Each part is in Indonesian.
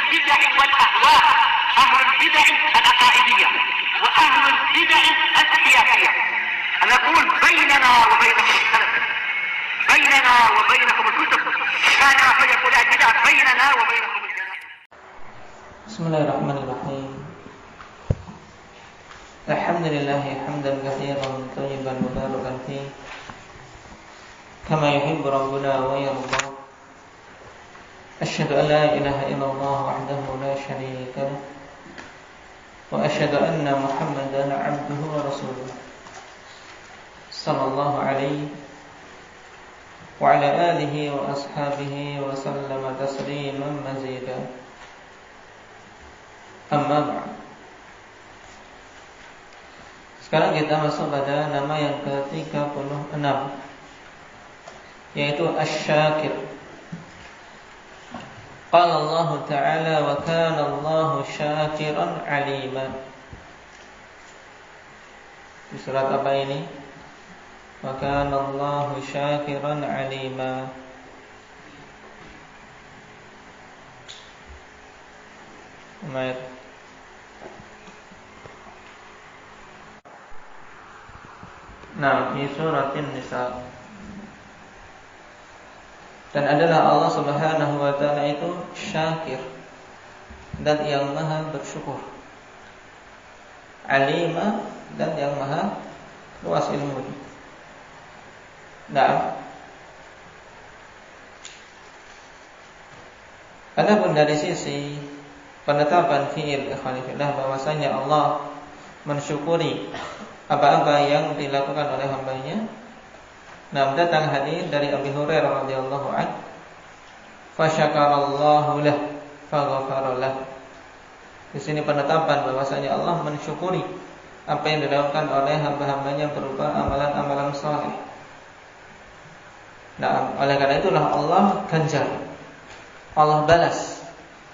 البدع والأهواء، أهل البدع العقائدية وأهل البدع السياسية. أنا أقول بيننا وبينكم السلف، بيننا وبينكم الكتب، كان فيقول البدع بيننا وبينكم الجنة. بسم الله الرحمن الرحيم. الحمد لله حمدا كثيرا طيبا مباركا فيه كما يحب ربنا ويرضى. أشهد أن لا إله إلا الله وحده لا شريك له، وأشهد أن محمدا عبده ورسوله صلى الله عليه وعلى آله وأصحابه وسلم تسليما مزيدا. Amma ba'd. Sekarang kita masuk pada nama yang ke-36, yaitu Asy-Syakir. Qala Allah Ta'ala wa kana Allahu syakiran 'alima. Di surat apa ini? Wa kana Allahu syakiran 'alima. Umair. Nah, di surat An-Nisa. Dan adalah Allah Subhanahu wa ta'ala itu syakir dan yang maha bersyukur, alima dan yang maha luas ilmu. Nah, adapun dari sisi penetapan fi'il ikhwanifillah, bahwasanya Allah mensyukuri apa-apa yang dilakukan oleh hambanya. Nah, datang hadis dari Abi Hurairah radhiyallahu anhu, "Fasyakarallahu lah, faghafara lah." Di sini penetapan bahwasanya Allah mensyukuri apa yang dilakukan oleh hamba-hambanya berupa amalan-amalan saleh. Nah, oleh karena itulah Allah ganjar, Allah balas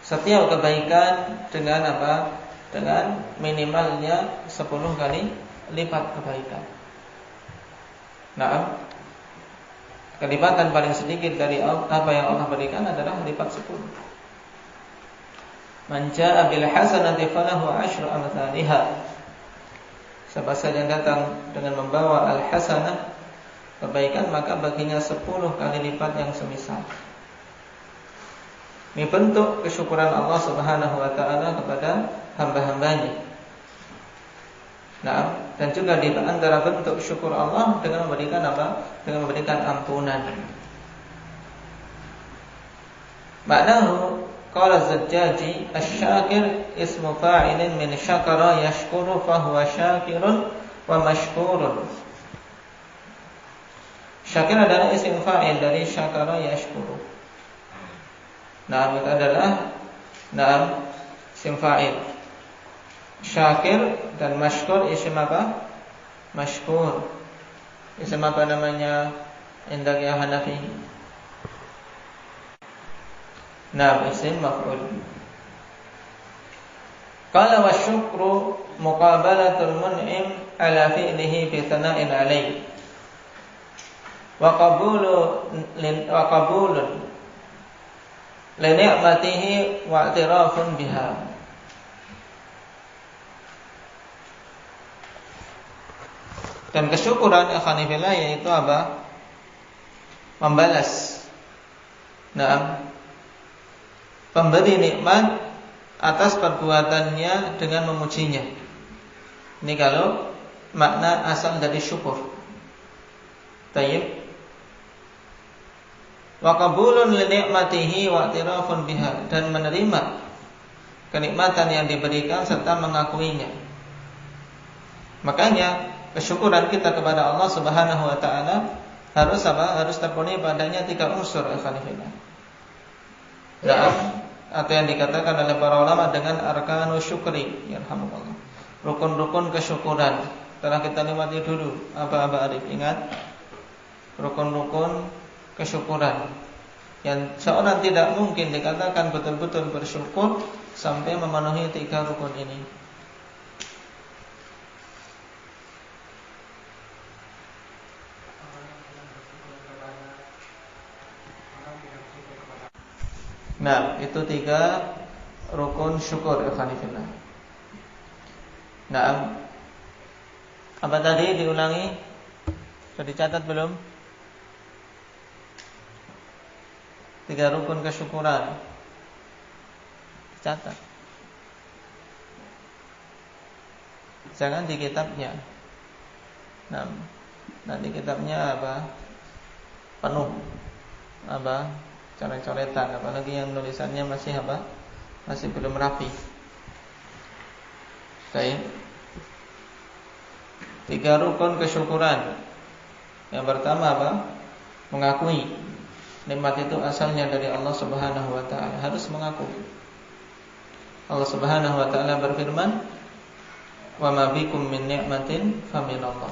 setiap kebaikan dengan apa? Dengan minimalnya 10 kali lipat kebaikan. Nah, kelipatan paling sedikit dari apa yang Allah berikan adalah lipat 10. Man jaa'a bil hasanati falahu 'asyru amsalihha. Siapa saja yang datang dengan membawa al hasanah, kebaikan, maka baginya 10 kali lipat yang semisal. Ini bentuk kesyukuran Allah Subhanahu wa ta'ala kepada hamba-hambanya. Nah, dan juga di antara bentuk syukur Allah dengan memberikan apa? Dengan memberikan ampunan. Maknahu qala Az-Zajjaji, asy-syakir ismu fa'ilin min syakara yashkuru fa huwa syakirun wa mashkurun. Syakir adalah isim fa'il dari syakara yashkuru. Nah, itu adalah isim fa'il. Syakir dan mashkur isim apa? Mashkur. Isim apa namanya? Indak ya Hanafi. Nah, isim maf'ul. Qala wa syukru muqabalatul mun'im ala fi'lihi bi thana'in alayhi. Wa qabulun li ni'matihi wa i'tirafun biha. Dan kesyukuran ikhwanifillah yaitu apa? Membalas pemberi nikmat atas perbuatannya dengan memujinya. Ini kalau makna asal dari syukur. Tayyib. Wa qabulun li ni'matihi wa i'tirafun biha, dan menerima kenikmatan yang diberikan serta mengakuinya. Makanya kesyukuran kita kepada Allah Subhanahu wa ta'ala harus apa? Harus terpenuhi padanya 3 unsur ikhwanifillah. Atau yang dikatakan oleh para ulama dengan arkanu syukri, yarhamukallah, rukun-rukun kesyukuran. Telah kita lewati dulu apa Arif, ingat? Rukun-rukun kesyukuran yang seorang tidak mungkin dikatakan betul-betul bersyukur sampai memenuhi 3 rukun ini. Nah, itu 3 rukun syukur ikhwanifillah. Nah, apa tadi diulangi? Sudah dicatat belum? 3 rukun kesyukuran. Dicatat. Jangan di kitabnya. Nah, nanti kitabnya apa? Penuh apa? Coret-coretan, apalagi yang nulisannya masih apa? Masih belum rapi. Baik. 3 rukun kesyukuran. Yang pertama apa? Mengakui nikmat itu asalnya dari Allah Subhanahu wa taala. Harus mengaku. Allah Subhanahu wa taala berfirman, "Wa ma bikum min ni'matin faminallah."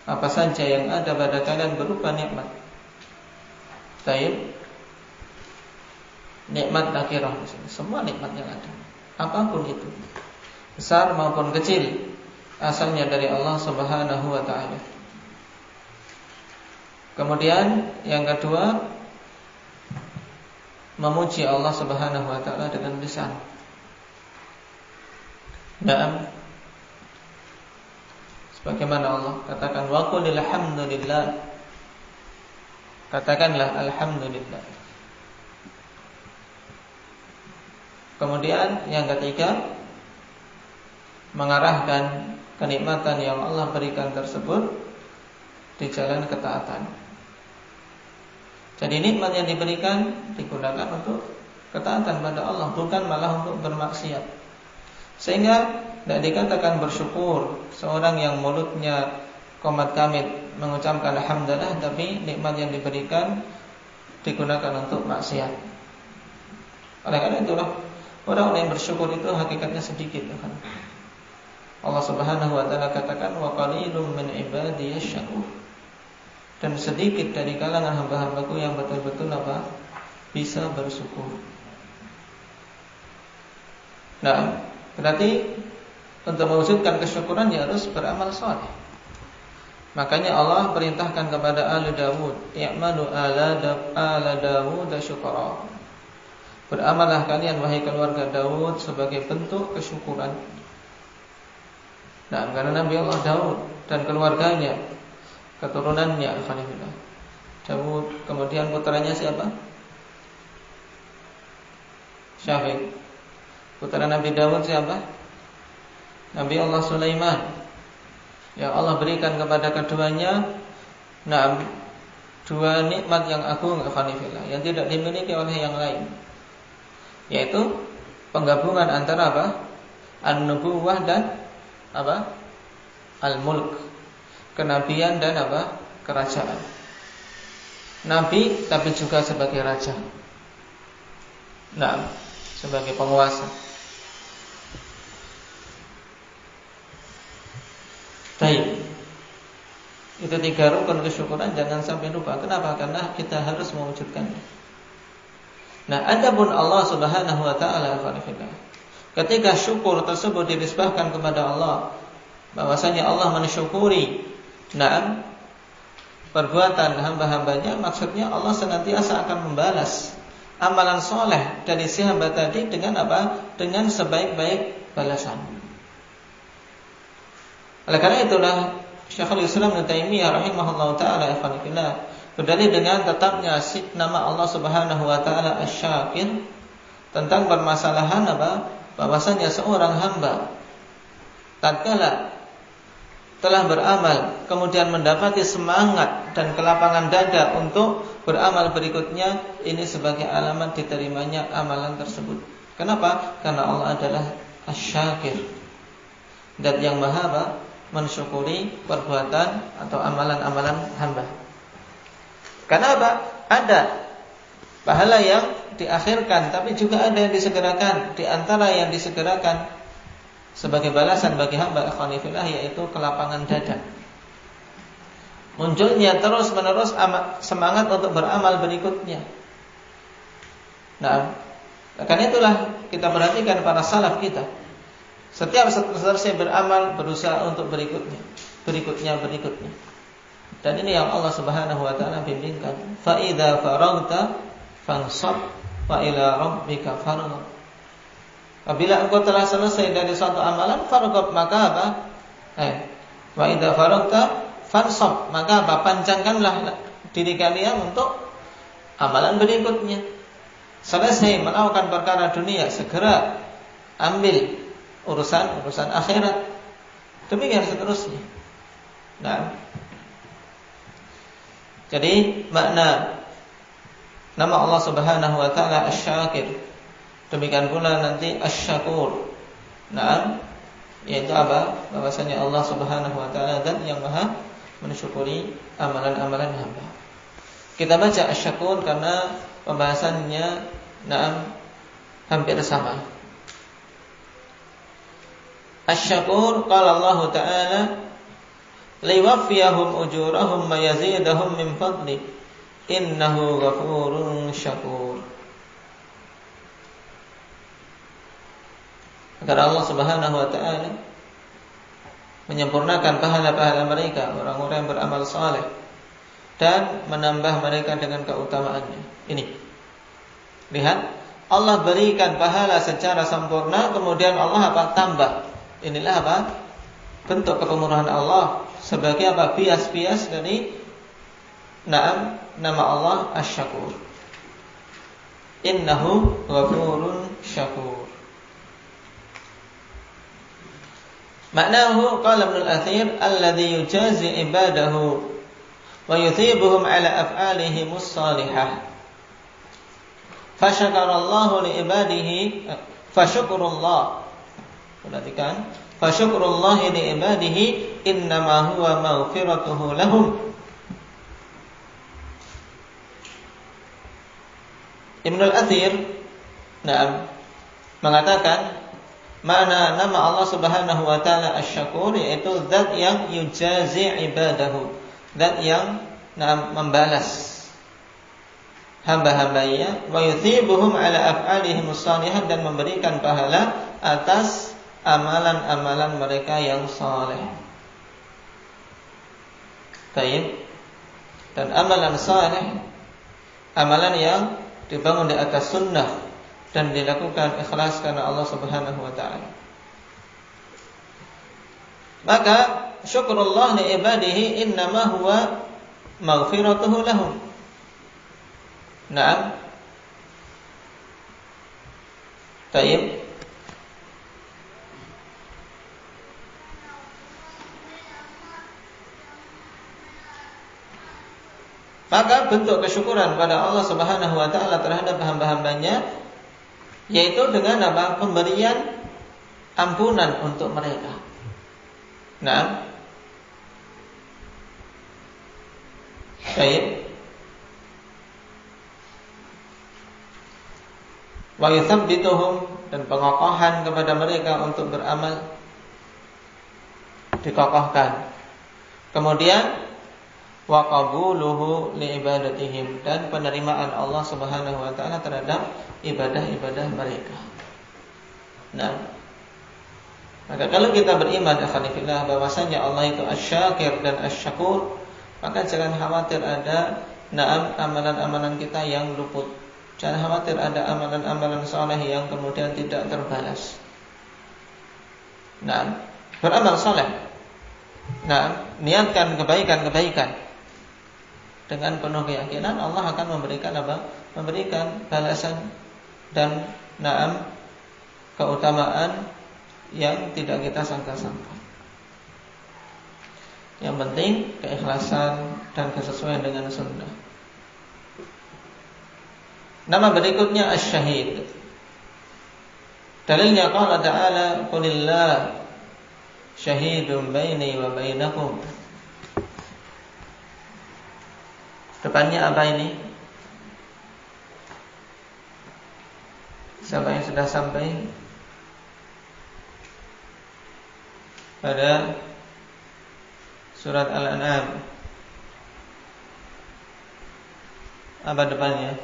Apa saja yang ada pada kalian berupa nikmat. Baik. Nikmat akhirah, semua nikmat yang ada, apapun itu, besar maupun kecil, asalnya dari Allah Subhanahu wa taala. Kemudian yang kedua, memuji Allah Subhanahu wa taala dengan lisan. Naam. Sebagaimana Allah katakan, wa qul alhamdulillah. Katakanlah alhamdulillah. Kemudian yang ketiga, mengarahkan kenikmatan yang Allah berikan tersebut di jalan ketaatan. Jadi nikmat yang diberikan digunakan untuk ketaatan pada Allah, bukan malah untuk bermaksiat. Sehingga tidak dikatakan bersyukur seorang yang mulutnya qomat kamit mengucapkan alhamdulillah, tapi nikmat yang diberikan digunakan untuk maksiat. Oleh karena itulah orang yang bersyukur itu hakikatnya sedikit, kan? Allah Subhanahu wa taala katakan, wa qalilum min ibadiyasy syakur. Dan sedikit dari kalangan hamba-hambaku yang betul-betul apa? Bisa bersyukur. Nah, berarti untuk mewujudkan kesyukuran ya harus beramal saleh. Makanya Allah perintahkan kepada Ali Dawud, "I'malu ala Dawud syukra." Beramallah kalian wahai keluarga Daud sebagai bentuk kesyukuran. Nah, karena Nabi Allah Daud dan keluarganya, keturunannya, alhamdulillah, Daud, kemudian putranya siapa? Syafiq. Putra Nabi Daud siapa? Nabi Allah Sulaiman. Yang Allah berikan kepada keduanya, nah, 2 nikmat yang agung, alhamdulillah, yang tidak dimiliki oleh yang lain, yaitu penggabungan antara apa? An-nubuwah dan apa? Al-mulk, kenabian dan apa? Kerajaan. Nabi tapi juga sebagai raja. Nah, sebagai penguasa. Baik. Itu 3 rukun kesyukuran, jangan sampai lupa. Kenapa? Karena kita harus mewujudkannya. Nah, adapun Allah Subhanahu wa taala, ketika syukur tersebut dinisbahkan kepada Allah, bahwasanya Allah mensyukuri perbuatan hamba-hambanya, maksudnya Allah senantiasa akan membalas amalan soleh dari si hamba tadi dengan apa? Dengan sebaik-baik balasan. Oleh karena itulah Syekhul Islam Ibnu Taimiyah rahimahullahu taala berdalil dengan tetapnya nama Allah Subhanahu wa taala Asy-Syakir tentang permasalahan apa? Bahwasanya seorang hamba tatkala telah beramal kemudian mendapati semangat dan kelapangan dada untuk beramal berikutnya, ini sebagai alamat diterimanya amalan tersebut. Kenapa? Karena Allah adalah Asy-Syakir, zat yang maha mensyukuri perbuatan atau amalan-amalan hamba. Karena apa? Ada pahala yang diakhirkan, tapi juga ada yang disegerakan. Di antara yang disegerakan sebagai balasan bagi hamba ikhwanifillah, yaitu kelapangan dada. Munculnya terus-menerus semangat untuk beramal berikutnya. Nah, karena itulah kita perhatikan para salaf kita. Setiap selesai beramal berusaha untuk berikutnya. Dan ini yang Allah Subhanahu wa taala bimbingkan. Fa idza faragta fansab wa ila rabbika farghab. Apabila engkau telah selesai dari suatu amalan, farghab, maka apa? Wa idza faragta fansab, maka apa? Panjangkanlah diri kalian untuk amalan berikutnya. Selesai melakukan perkara dunia, segera ambil urusan akhirat. Demikian seterusnya. Nah, jadi makna nama Allah Subhanahu wa taala Asy-Syakir. Demikian pula nanti Asy-Syakur. Nah, yaitu apa? Bahwasanya Allah Subhanahu wa taala zat yang Maha mensyukuri amalan-amalan hamba. Kita baca Asy-Syakur karena pembahasannya hampir sama. Asy-Syakur qala Allah taala liwaffiyahum ujurahum wa yazidahum min fadli innahu ghafurun syakur. Agar Allah Subhanahu wa taala menyempurnakan pahala-pahala mereka, orang-orang yang beramal saleh, dan menambah mereka dengan keutamaannya. Ini. Lihat, Allah berikan pahala secara sempurna, kemudian Allah apa? Tambah. Inilah apa? Bentuk kepemurahan Allah sebagai apa? Bias-bias dari nama Allah Asy-Syakur. Innahu ghafurun syakur. Maknahu qala Ibnu al-Athir alladhi yujazi ibadahu wa yuthibuhum ala af'alihim as-salihah. Fasyakarallahu li ibadihi fasyukurullah. Perhatikan, fasyukurullahi li ibadihi innama huwa maghfiratuhu lahum. Ibnu al-Athir mengatakan makna nama Allah Subhanahu wa taala Asy-Syakur yaitu zat yang yujazi ibadahu, zat yang membalas hamba-hambanya, wa yuthibuhum ala af'alihim as-salihah, dan memberikan pahala atas amalan-amalan mereka yang saleh. Baik. Dan amalan saleh, amalan yang dibangun di atas sunnah dan dilakukan ikhlas karena Allah Subhanahu wa taala. Maka syukrullah li ibadihi innama huwa maghfiratuhu lahum. Naam. Baik. Maka bentuk kesyukuran pada Allah Subhanahu wa taala terhadap hamba-hambanya yaitu dengan apa? Pemberian ampunan untuk mereka. Nah, baik. Wa yuthabbituhum, dan pengokohan kepada mereka untuk beramal dikokohkan. Kemudian wa qabuluhu li ibadatihim, dan penerimaan Allah Subhanahu wa taala terhadap ibadah-ibadah mereka. Nah, maka kalau kita beriman alhamdulillah bahwasanya Allah itu Asy-Syakir dan Asy-Syakur, maka jangan khawatir ada amalan-amalan kita yang luput. Jangan khawatir ada amalan-amalan saleh yang kemudian tidak terbalas. Nah, beramal saleh. Nah, niatkan kebaikan-kebaikan dengan penuh keyakinan Allah akan memberikan apa? Memberikan balasan dan keutamaan yang tidak kita sangka-sangka. Yang penting keikhlasan dan kesesuaian dengan sunnah. Nama berikutnya Asy-Syahid. Dalilnya qala ta'ala qulillah syahidun baini wa bainakum. Depannya apa ini? Siapa yang sudah sampai pada surat Al-An'am? Apa depannya?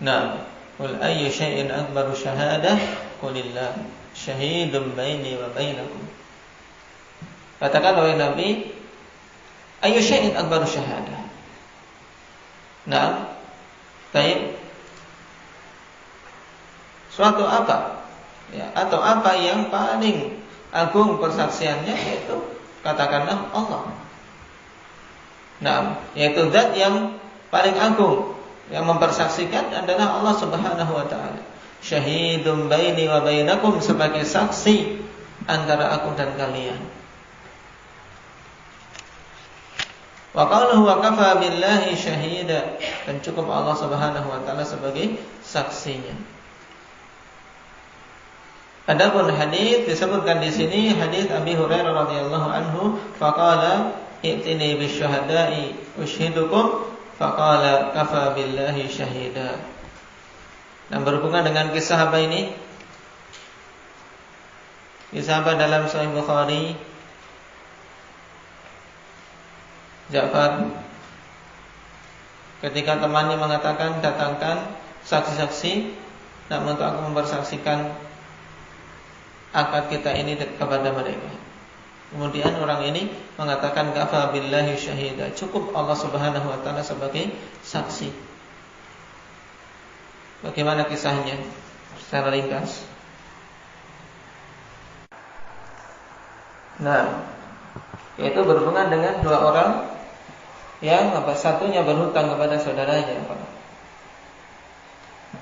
Nah, qul ayyu syai'in akbaru syahadah qulillah syahidun baini wa bainakum. Katakan wahai Nabi, ayyu syai'in akbaru syahadah. Nah, baik. suatu apa, ya, atau apa yang paling agung persaksiannya, yaitu katakanlah Allah. Nah, yaitu zat yang paling agung yang mempersaksikan adalah Allah Subhanahu wa taala. Syahidun baini wa bainakum, sebagai saksi antara aku dan kalian. Wa qawluhu wa kafa billahi syahida, dan cukup Allah Subhanahu wa taala sebagai saksinya. Adapun hadis disebutkan di sini hadis Abi Hurairah radhiyallahu anhu, faqala i'tini bisyuhada'i ushidukum, faqala kafa billahi syahida. Dan berhubungan dengan kisah apa ini? Kisah apa dalam Sahih Bukhari? Ja'far, ketika temannya mengatakan, datangkan saksi-saksi, namun untuk aku mempersaksikan akad kita ini kepada mereka. Kemudian orang ini mengatakan, kafa billahi syahida, cukup Allah Subhanahu wa taala sebagai saksi. Bagaimana kisahnya secara ringkas? Nah, yaitu berhubungan dengan dua orang yang satunya berhutang kepada saudaranya,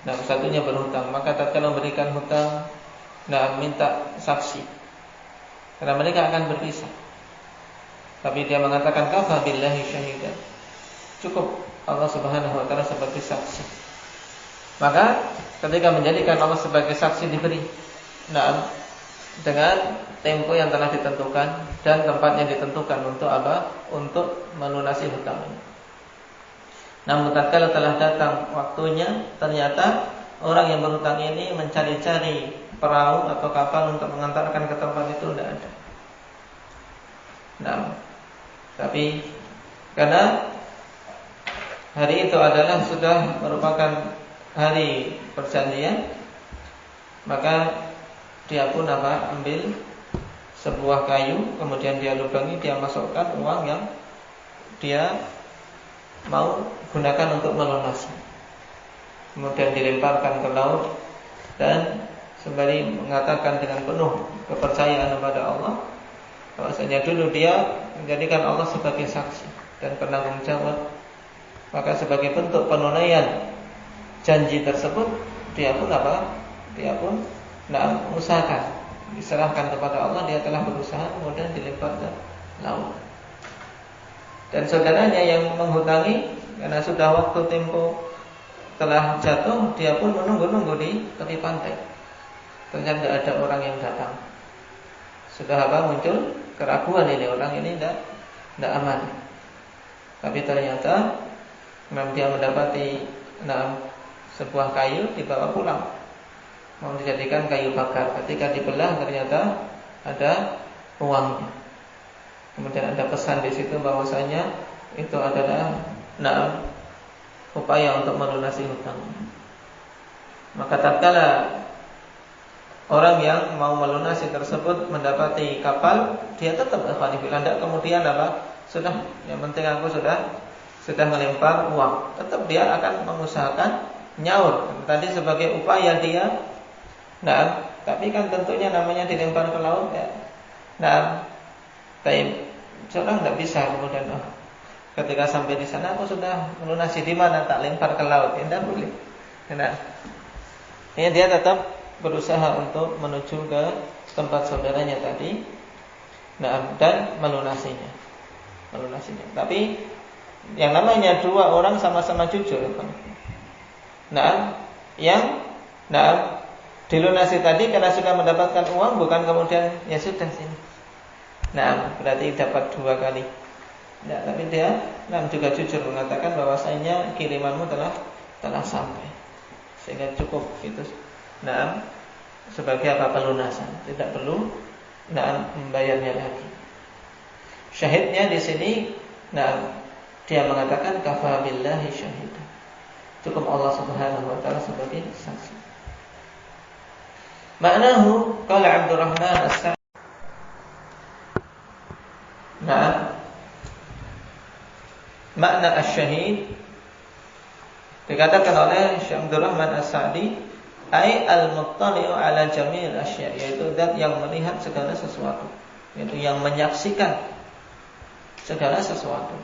nah, satunya berhutang, maka tatkala memberikan hutang, nah, minta saksi, karena mereka akan berpisah. Tapi dia mengatakan, kafa billahi syahida, cukup Allah Subhanahu wa taala sebagai saksi. Maka ketika menjadikan Allah sebagai saksi diberi, nah, dengan tempo yang telah ditentukan dan tempatnya ditentukan untuk apa? Untuk melunasi hutang ini. Namun tatkala telah datang waktunya, ternyata orang yang berhutang ini mencari-cari perahu atau kapal untuk mengantarkan ke tempat itu, tidak ada. Nah, tapi karena hari itu adalah sudah merupakan hari perjanjian, maka dia pun ambil sebuah kayu, kemudian dia lubangi, dia masukkan uang yang dia mau gunakan untuk melunasi. Kemudian dilemparkan ke laut, dan sembari mengatakan dengan penuh kepercayaan kepada Allah bahwasanya dulu dia menjadikan Allah sebagai saksi dan penanggung jawab, maka sebagai bentuk penunaian janji tersebut, dia pun usahakan, diserahkan kepada Allah, dia telah berusaha, kemudian dilempar ke laut. Dan saudaranya yang menghutangi, karena sudah waktu tempo telah jatuh, dia pun menunggu-nunggu di tepi pantai. Ternyata tidak ada orang yang datang. Sudah muncul keraguan, ini orang ini tidak aman. Tapi ternyata dia mendapati sebuah kayu, dibawa pulang, mau dijadikan kayu bakar. Ketika dibelah ternyata ada uangnya. Kemudian ada pesan di situ bahwasanya itu adalah upaya untuk melunasi hutang. Maka tatkala orang yang mau melunasi tersebut mendapati kapal, dia tetap tidak kemudian sudah, yang penting aku sudah melempar uang. Tetap dia akan mengusahakan nyaur. Tadi sebagai upaya dia. Nah, tapi kan tentunya namanya dilempar ke laut, ya. Nah, tapi seorang tidak bisa kemudian ketika sampai di sana aku sudah melunasi, di mana tak lempar ke laut, tidak boleh. Nah, ini dia tetap berusaha untuk menuju ke tempat saudaranya tadi, dan melunasinya. Tapi yang namanya dua orang sama-sama jujur. Yang dilunasi tadi karena sudah mendapatkan uang, bukan kemudian ya sudah sini. Berarti dapat dua kali. Tapi dia juga jujur mengatakan bahwasanya kirimanmu telah sampai, sehingga cukup itu. Sebagai pelunasan, tidak perlu membayarnya lagi. Syahidnya di sini, dia mengatakan kafa billahi syahida, cukup Allah Subhanahu wa taala sebagai saksi. Maknahu qala Abdurrahman As-Sa'di. Makna asy-syahid dikatakan oleh Syekh Abdurrahman As-Sa'di Ai al-muttali'u ala jami'il asya', yaitu zat yang melihat segala sesuatu, yaitu yang menyaksikan segala sesuatu.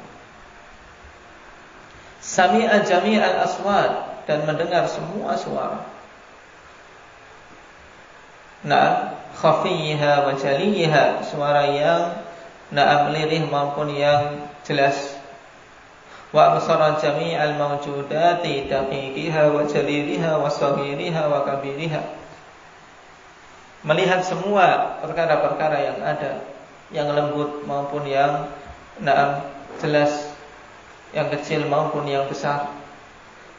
Sami'a jami'al aswat, dan mendengar semua suara. Na'am khafiyha wa jaliyha, suara yang na'am lirih maupun yang jelas. Wa absara jami'al mawjudati daqiqiha wa jaliliha wa saghiriha wa kabiriha, melihat semua perkara-perkara yang ada, yang lembut maupun yang na'am jelas, yang kecil maupun yang besar.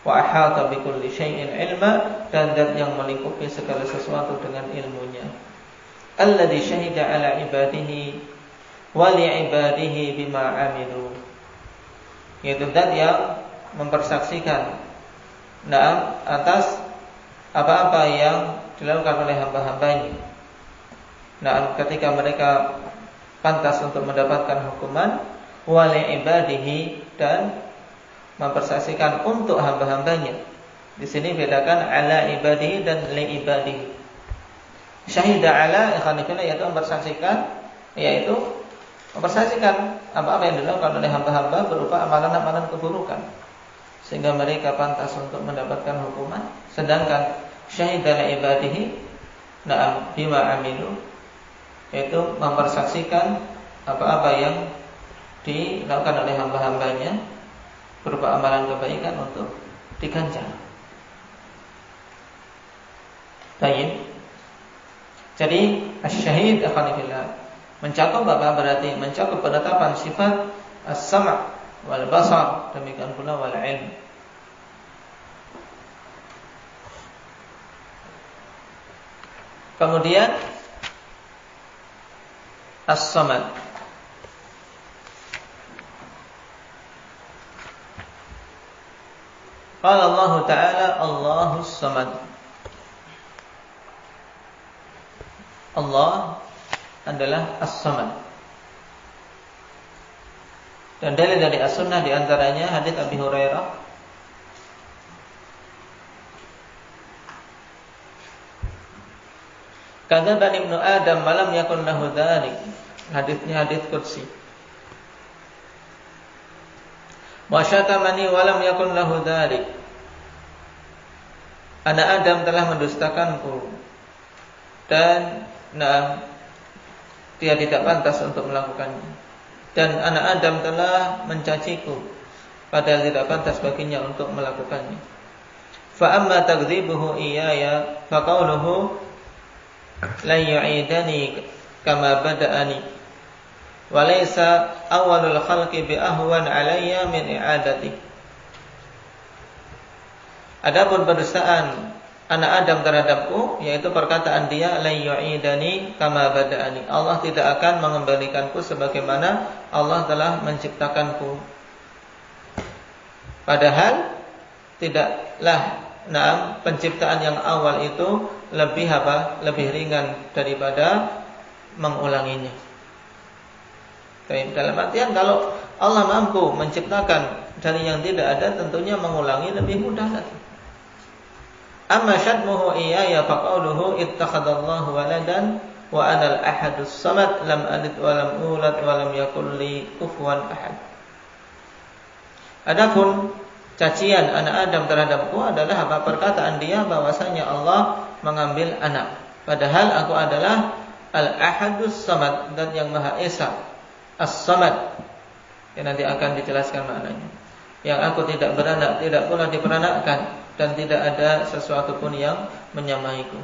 Wa ahata bi kulli syai'in ilma, dan zat yang melingkupi segala sesuatu dengan ilmunya. Alladzi syahida ala ibadihi wa li ibadihi bima amilu, yaitu zat yang mempersaksikan na'am atas apa-apa yang dilakukan oleh hamba-hambanya. Na'am ketika mereka pantas untuk mendapatkan hukuman, wa li ibadihi, dan mempersaksikan untuk hamba-hambanya. Di sini bedakan ala ibadihi dan li ibadihi. Syahida ala ikhwanifillah, yaitu mempersaksikan, yaitu mempersaksikan apa-apa yang dilakukan oleh hamba-hamba berupa amalan-amalan keburukan, sehingga mereka pantas untuk mendapatkan hukuman. Sedangkan syahida li ibadihi na'am bima amilu, yaitu mempersaksikan apa-apa yang dilakukan oleh hamba-hambanya berupa amalan kebaikan untuk diganjar. Baik. Jadi asy-syahid akhwanillah mencakup apa? Berarti mencakup penetapan sifat as-sam' wal basar, demikian pula wal ilm. Kemudian as-samad. Qala Allah Ta'ala Allahus Samad. Allah adalah As-Samad. Dan dalil dari As-Sunnah diantaranya hadits Abi Hurairah Kadzaba ibnu Adam malam yakun lahu dzalik. Haditsnya hadits qudsi. Wa syatamani walam yakun lahu dzalik. Anak Adam telah mendustakanku dan dia tidak pantas untuk melakukannya. Dan anak Adam telah mencaciku padahal tidak pantas baginya untuk melakukannya. Fa amma takdzibuhu iyaya fa qawluhu la yu'idani kama bada'ani wa laysa awwalul khalqi bi ahwan alayya min i'adati. Adapun berdustaan anak Adam terhadapku, yaitu perkataan dia la yu'idani kama bada'ani, Allah tidak akan mengembalikanku sebagaimana Allah telah menciptakanku. Padahal tidaklah penciptaan yang awal itu lebih lebih ringan daripada mengulanginya. Dalam artian kalau Allah mampu menciptakan dari yang tidak ada, tentunya mengulangi lebih mudah lagi. Amma syadmuhu iyaya faqauluhu ittakhadallahu waladan wa anal ahadus samad lam alid wa lam ulad wa lam yakul li kufuwan ahad. Adapun cacian anak Adam terhadapku adalah perkataan dia bahwasanya Allah mengambil anak, padahal aku adalah al-ahadus samad, dan yang maha esa, as-samad, yang nanti akan dijelaskan maknanya. Yang aku tidak beranak, tidak pula diperanakkan, dan tidak ada sesuatu pun yang menyamaiku.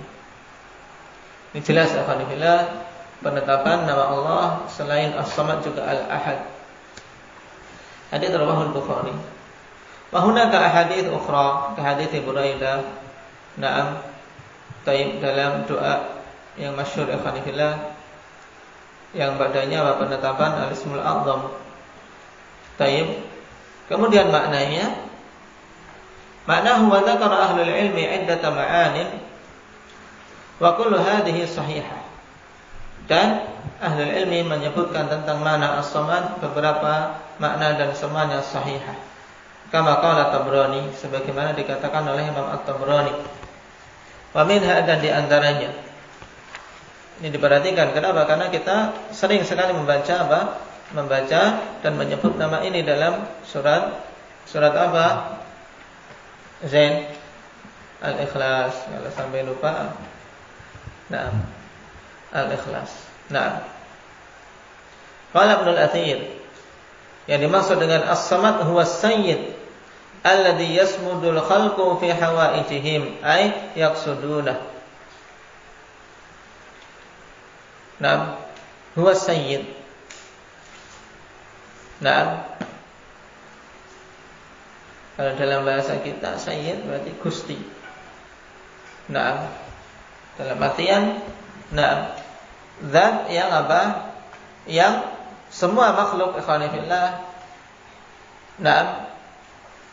Ini jelas alhamdulillah penetapan nama Allah selain As-Samad juga Al-Ahad. Hadits riwayat Bukhari. Wa hunaka ahadits ukhra ka hadits Buraidah. Naam. Taib dalam doa yang masyhur alhamdulillah yang padanya penetapan Al-Ismul A'zam. Taib. Kemudian maknanya maknahu wa dzakara ahlul ilmi iddata ma'anin wa kullu hadhihi sahihah. Dan ahlul ilmi menyebutkan tentang makna as-samad beberapa makna dan semuanya sahihah. Kama qala Tabrani, sebagaimana dikatakan oleh Imam At-Tabrani. Wa minha, dan di antaranya. Ini diperhatikan. Kenapa? Karena kita sering sekali membaca apa? Membaca dan menyebut nama ini dalam surat apa? Zain, Al-Ikhlas. Kalau sampai lupa. Nah, Al-Ikhlas. Nah, qala Ibnu Al-Athir, yang dimaksud dengan As-Samad huwa Sayyid alladhi yasmudul khalqu fi hawaijihim ay yaqsudunah. Nah, huwa Sayyid. Nah, kalau dalam bahasa kita Sayyid berarti Gusti. Nah, dalam artian zat yang apa? Yang semua makhluk ikhwani fillah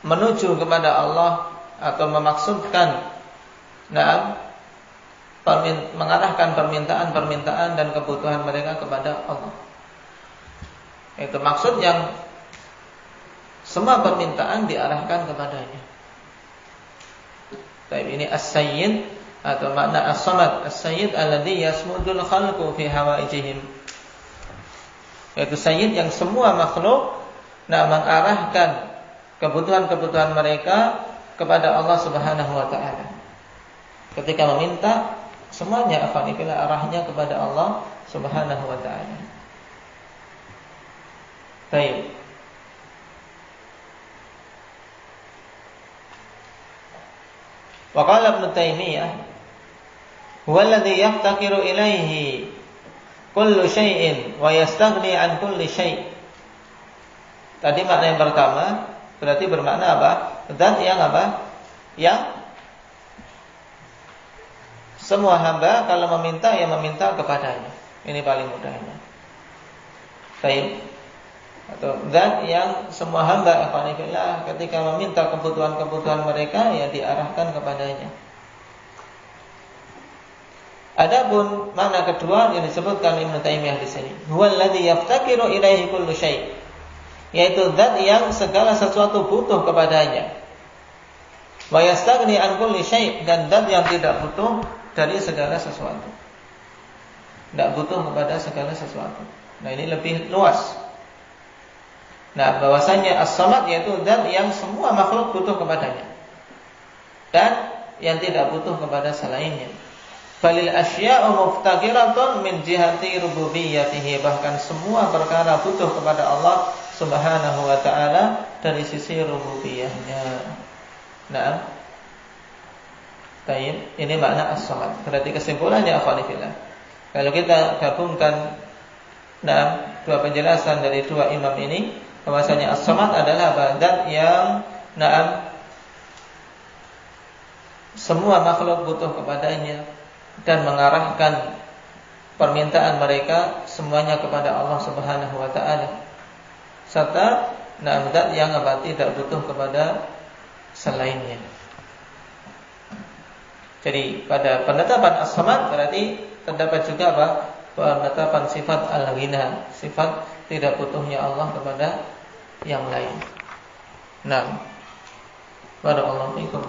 menuju kepada Allah atau memaksudkan mengarahkan permintaan dan kebutuhan mereka kepada Allah. Itu maksud yang semua permintaan diarahkan kepadanya. Tapi ini As-Sayyid atau makna As-Samad. As-Sayyid alladhi yasmudul khalqu fi hawaijihim. Yaitu Sayyid yang semua makhluk mengarahkan kebutuhan-kebutuhan mereka kepada Allah Subhanahu wa taala. Ketika meminta, semuanya afanifillah arahnya kepada Allah Subhanahu wa taala. Baik. Wa qala Ibnu Taimiyah, huwa alladhi yaftaqiru ilaihi kullu syai'in wa yastaghni an kulli syai'. Tadi makna yang pertama berarti bermakna apa? Zat yang apa? Yang semua hamba kalau meminta ya meminta kepadanya. Ini paling mudahnya. Baik. Atau zat yang semua hamba ikhwanillah ketika meminta kebutuhan-kebutuhan mereka ya diarahkan kepadanya. Adapun makna kedua yang disebutkan Ibnu Taimiyah di sini, huwallazi yaftakiru ilaihi kullu syai', yaitu zat yang segala sesuatu butuh kepadanya. Wa yastaghni an kulli syai', dan zat yang tidak butuh dari segala sesuatu. Tidak butuh kepada segala sesuatu. Nah, ini lebih luas. Nah, bahwasanya As-Samad yaitu zat yang semua makhluk butuh kepadanya dan yang tidak butuh kepada selainnya. Balil asya'u muftaqiratun min jihati rububiyyatihi, bahkan semua perkara butuh kepada Allah Subhanahu wa taala dari sisi rububiyahnya. Nah, baik, ini makna As-Samad. Berarti kesimpulannya akhwanillah, kalau kita gabungkan dua penjelasan dari dua imam ini, bahwasanya As-Samad adalah zat yang semua makhluk butuh kepadanya dan mengarahkan permintaan mereka semuanya kepada Allah Subhanahu wa taala. Serta zat yang tidak butuh kepada selainnya. Jadi pada penetapan As-Samad berarti terdapat juga apa? Penetapan sifat al-ghina, sifat tidak butuhnya Allah kepada yang lain. Nah, barakallahu fiikum.